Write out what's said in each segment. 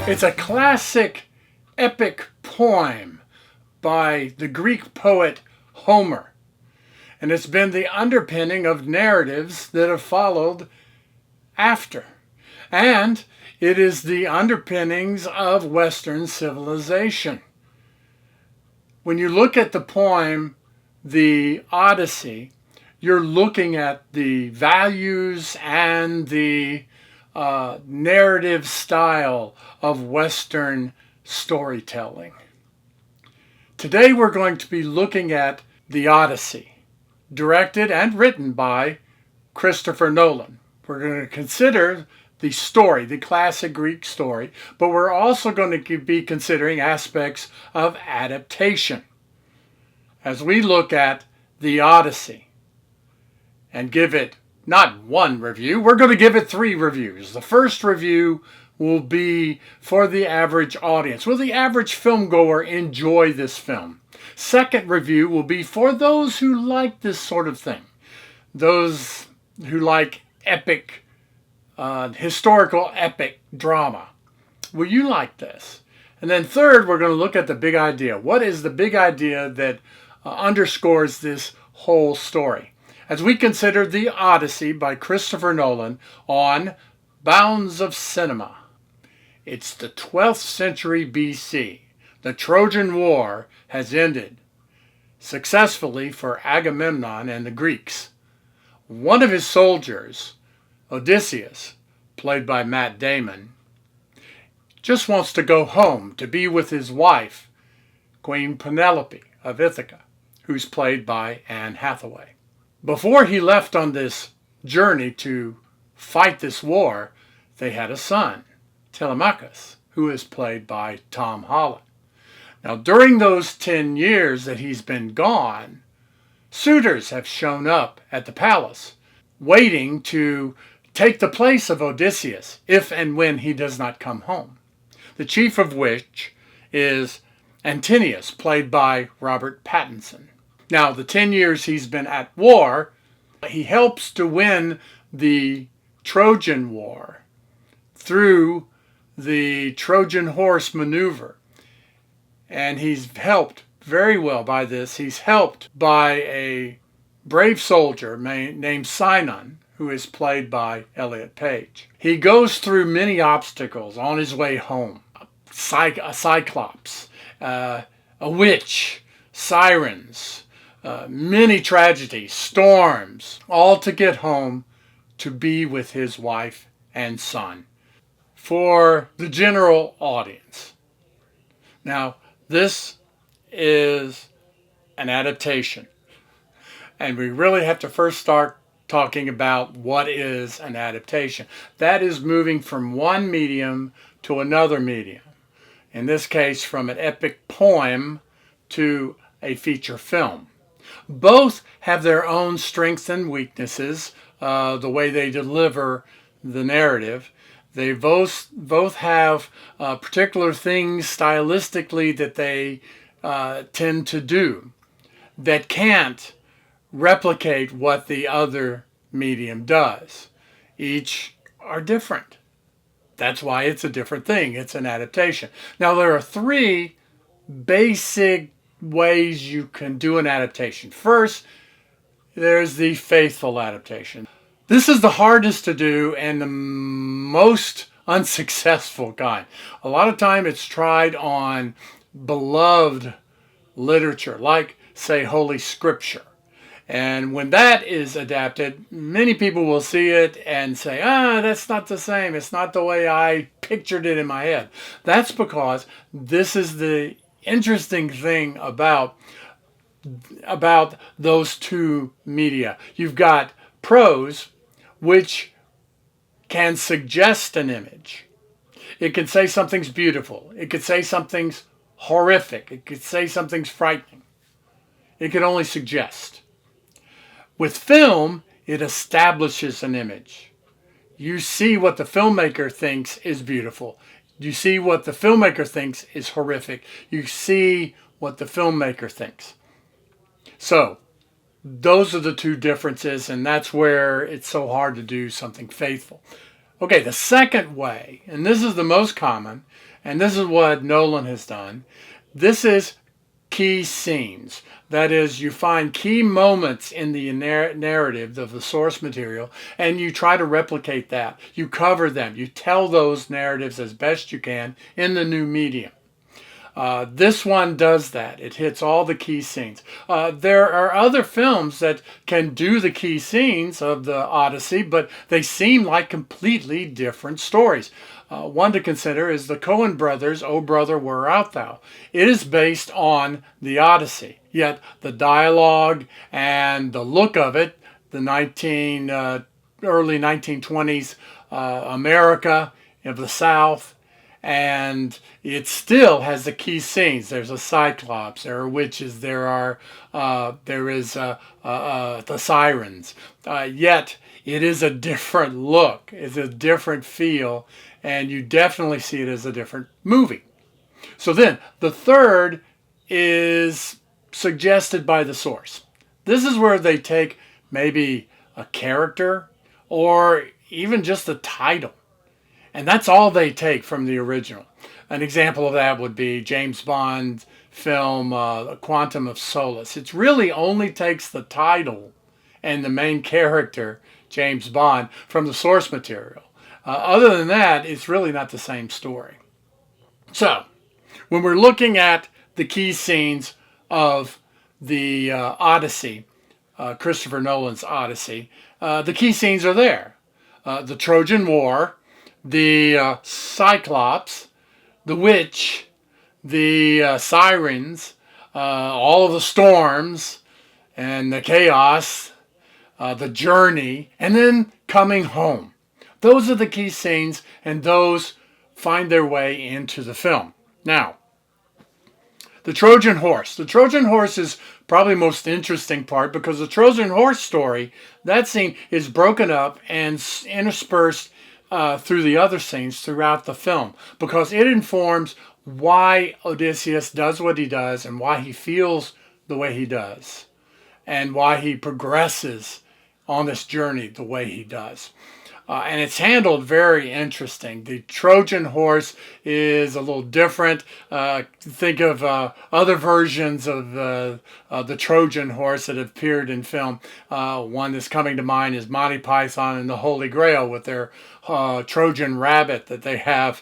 It's a classic epic poem by the Greek poet Homer, and it's been the underpinning of narratives that have followed after. And it is the underpinnings of Western civilization. When you look at the poem, the Odyssey, you're looking at the values and the narrative style of Western storytelling. Today we're going to be looking at the Odyssey, directed and written by Christopher Nolan. We're going to consider the story, the classic Greek story, but we're also going to be considering aspects of adaptation as we look at the Odyssey and give it not one review, we're going to give it 3 reviews. The first review will be for the average audience. Will the average film goer enjoy this film? Second review will be for those who like this sort of thing. Those who like epic, historical epic drama. Will you like this? And then third, we're going to look at the big idea. What is the big idea that underscores this whole story? As we consider the Odyssey by Christopher Nolan on Bounds of Cinema. It's the 12th century BC. The Trojan War has ended successfully for Agamemnon and the Greeks. One of his soldiers, Odysseus, played by Matt Damon, just wants to go home to be with his wife, Queen Penelope of Ithaca, who's played by Anne Hathaway. Before he left on this journey to fight this war, they had a son, Telemachus, who is played by Tom Holland. Now, during those 10 years that he's been gone, suitors have shown up at the palace, waiting to take the place of Odysseus if and when he does not come home. The chief of which is Antinous, played by Robert Pattinson. Now, the 10 years he's been at war, he helps to win the Trojan War through the Trojan horse maneuver. And he's helped very well by this. He's helped by a brave soldier named Sinon, who is played by Elliot Page. He goes through many obstacles on his way home. A cyclops, a witch, sirens, many tragedies, storms, all to get home to be with his wife and son. For the general audience. Now, this is an adaptation. And we really have to first start talking about what is an adaptation. That is moving from one medium to another medium. In this case, from an epic poem to a feature film. Both have their own strengths and weaknesses, the way they deliver the narrative. They both have particular things stylistically that they tend to do that can't replicate what the other medium does. Each are different. That's why it's a different thing. It's an adaptation. Now, there are 3 basic ways you can do an adaptation. First, there's the faithful adaptation. This is the hardest to do and the most unsuccessful kind. A lot of time it's tried on beloved literature, like, say, Holy Scripture. And when that is adapted, many people will see it and say, that's not the same. It's not the way I pictured it in my head. That's because this is the interesting thing about those 2 media. You've got prose, which can suggest an image. It can say something's beautiful. It could say something's horrific. It could say something's frightening. It can only suggest. With film, it establishes an image. You see what the filmmaker thinks is beautiful. You see what the filmmaker thinks is horrific. You see what the filmmaker thinks. So, those are the 2 differences, and that's where it's so hard to do something faithful. Okay, the second way, and this is the most common, and this is what Nolan has done, this is key scenes. That is, you find key moments in the narrative of the source material and you try to replicate that. You cover them. You tell those narratives as best you can in the new medium. This one does that. It hits all the key scenes. There are other films that can do the key scenes of the Odyssey, but they seem like completely different stories. One to consider is the Coen brothers' O Brother, Where Art Thou? It is based on the Odyssey, yet the dialogue and the look of it, the early 1920s America of the South, and it still has the key scenes. There's a cyclops, there are witches, there is the sirens. Yet it is a different look, it's a different feel, and you definitely see it as a different movie. So then the third is suggested by the source. This is where they take maybe a character or even just the title, and that's all they take from the original. An example of that would be James Bond's film Quantum of Solace. It really only takes the title and the main character, James Bond, from the source material. Other than that, it's really not the same story. So, when we're looking at the key scenes of the Odyssey, Christopher Nolan's Odyssey, the key scenes are there. The Trojan War, the Cyclops, the witch, the sirens, all of the storms and the chaos, the journey, and then coming home. Those are the key scenes, and those find their way into the film. Now, the Trojan horse. The Trojan horse is probably the most interesting part because the Trojan horse story, that scene is broken up and interspersed through the other scenes throughout the film because it informs why Odysseus does what he does and why he feels the way he does and why he progresses on this journey the way he does. And it's handled very interesting. The Trojan horse is a little different. Think of other versions of the Trojan horse that have appeared in film. One that's coming to mind is Monty Python and the Holy Grail with their Trojan rabbit that they have.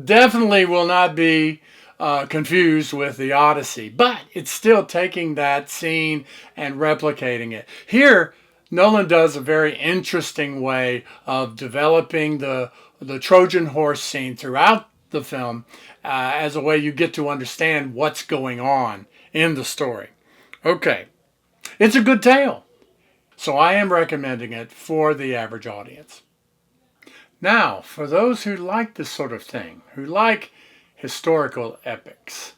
Definitely will not be confused with the Odyssey, but it's still taking that scene and replicating it. Here, Nolan does a very interesting way of developing the Trojan horse scene throughout the film as a way you get to understand what's going on in the story. Okay, it's a good tale, so I am recommending it for the average audience. Now, for those who like this sort of thing, who like historical epics,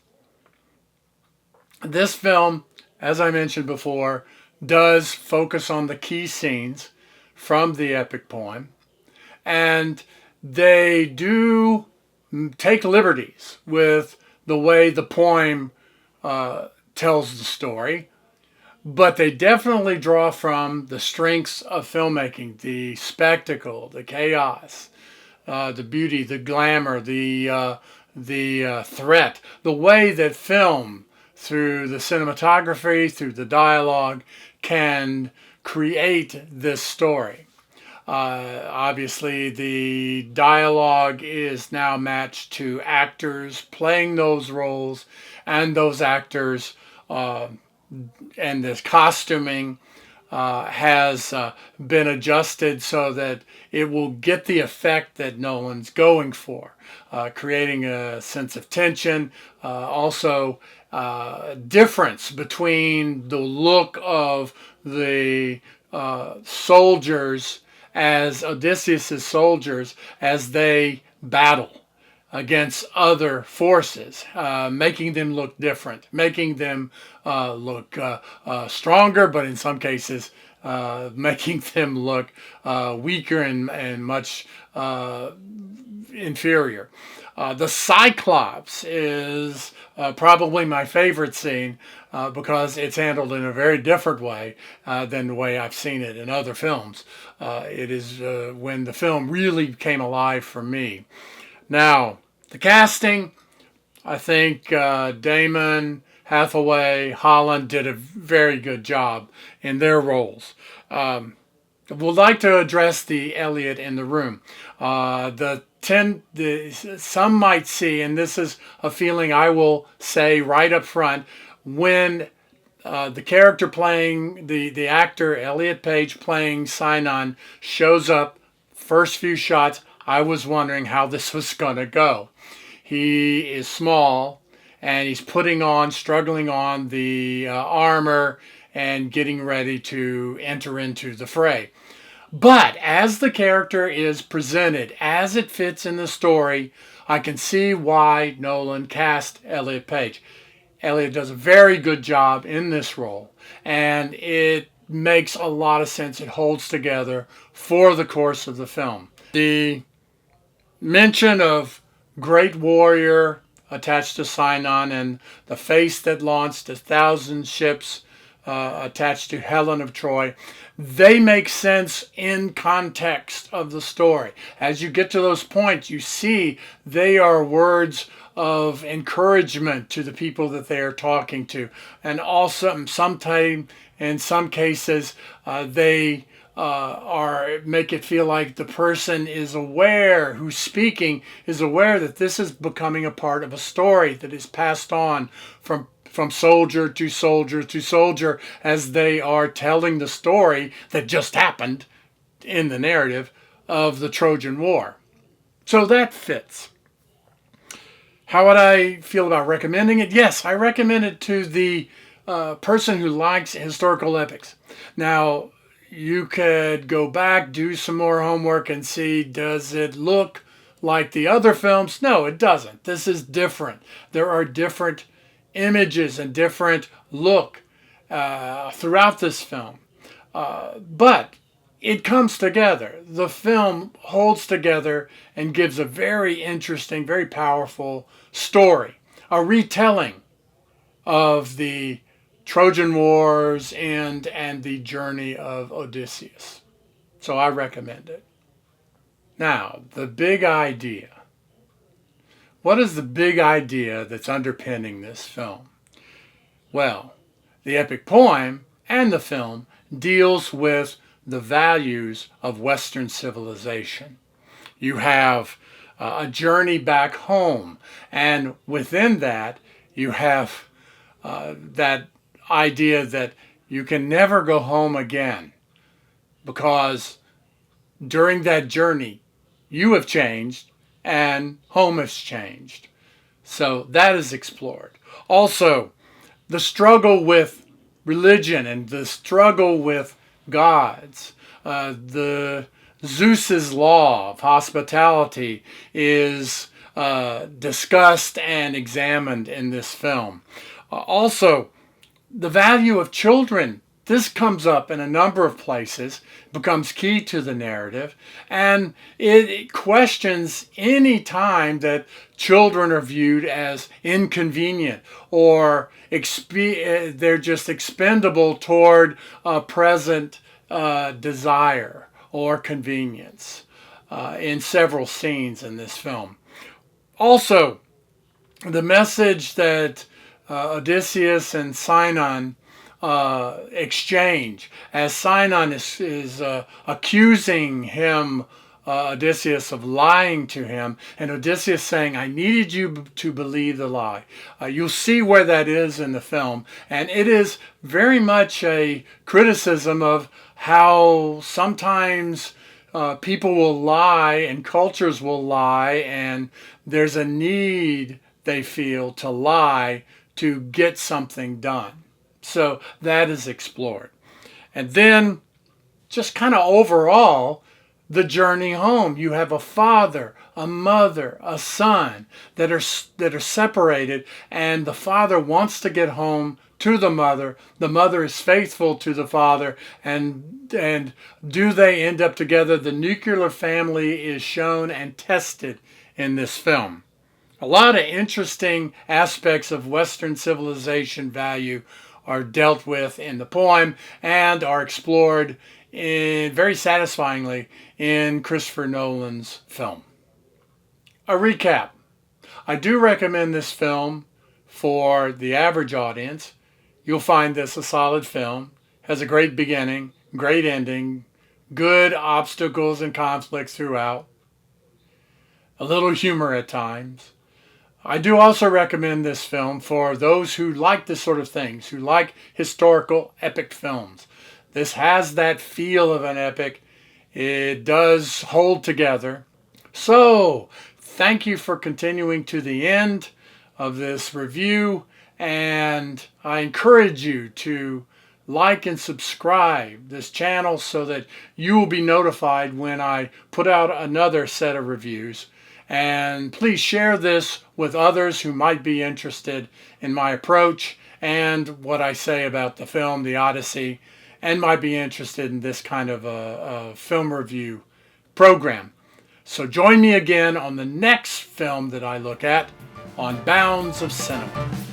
this film, as I mentioned before, does focus on the key scenes from the epic poem, and they do take liberties with the way the poem tells the story, but they definitely draw from the strengths of filmmaking, the spectacle, the chaos, the beauty, the glamour, the threat, the way that film, through the cinematography, through the dialogue, can create this story. Obviously, the dialogue is now matched to actors playing those roles, and those actors and this costuming has been adjusted so that it will get the effect that Nolan's going for, creating a sense of tension, also difference between the look of the soldiers as Odysseus' soldiers as they battle against other forces, making them look different, making them look stronger, but in some cases making them look weaker and much inferior. The Cyclops is probably my favorite scene because it's handled in a very different way than the way I've seen it in other films. It is when the film really came alive for me. Now, the casting, I think Damon, Hathaway, Holland did a very good job in their roles. Would like to address the Elliot in the room. Some might see, and this is a feeling I will say right up front, when the character playing, the actor Elliot Page playing Sinon shows up, first few shots, I was wondering how this was going to go. He is small, and he's struggling on the armor and getting ready to enter into the fray. But as the character is presented, as it fits in the story, I can see why Nolan cast Elliot Page. Elliot does a very good job in this role, and it makes a lot of sense. It holds together for the course of the film. The mention of great warrior attached to Sinon and the face that launched 1,000 ships attached to Helen of Troy, they make sense in context of the story. As you get to those points, you see they are words of encouragement to the people that they are talking to. And also, sometimes, in some cases, they make it feel like the person is aware, who's speaking, is aware that this is becoming a part of a story that is passed on from soldier to soldier to soldier as they are telling the story that just happened in the narrative of the Trojan War. So that fits. How would I feel about recommending it? Yes, I recommend it to the person who likes historical epics. Now, you could go back, do some more homework, and see, does it look like the other films? No, it doesn't. This is different. There are different images and different look throughout this film. But it comes together. The film holds together and gives a very interesting, very powerful story, a retelling of the Trojan Wars and the journey of Odysseus. So I recommend it. Now, the big idea. What is the big idea that's underpinning this film? Well, the epic poem and the film deals with the values of Western civilization. You have a journey back home, and within that, you have that idea that you can never go home again because during that journey, you have changed and home has changed. So that is explored. Also, the struggle with religion and the struggle with gods. The Zeus's law of hospitality is discussed and examined in this film. Also, the value of children. This comes up in a number of places, becomes key to the narrative, and it questions any time that children are viewed as inconvenient or they're just expendable toward a present desire or convenience in several scenes in this film. Also, the message that Odysseus and Sinon exchange, as Sinon is accusing him, Odysseus, of lying to him, and Odysseus saying, I needed you to believe the lie. You'll see where that is in the film, and it is very much a criticism of how sometimes people will lie and cultures will lie, and there's a need, they feel, to lie to get something done. So that is explored. And then just kind of overall, the journey home. You have a father, a mother, a son that are separated, and the father wants to get home to the mother. The mother is faithful to the father, and do they end up together? The nuclear family is shown and tested in this film. A lot of interesting aspects of Western civilization value are dealt with in the poem and are explored very satisfyingly in Christopher Nolan's film. A recap. I do recommend this film for the average audience. You'll find this a solid film. Has a great beginning, great ending, good obstacles and conflicts throughout, a little humor at times. I do also recommend this film for those who like this sort of things, who like historical epic films. This has that feel of an epic. It does hold together. So, thank you for continuing to the end of this review, and I encourage you to like and subscribe this channel so that you will be notified when I put out another set of reviews. And please share this with others who might be interested in my approach and what I say about the film, The Odyssey, and might be interested in this kind of a film review program. So join me again on the next film that I look at on Bounds of Cinema.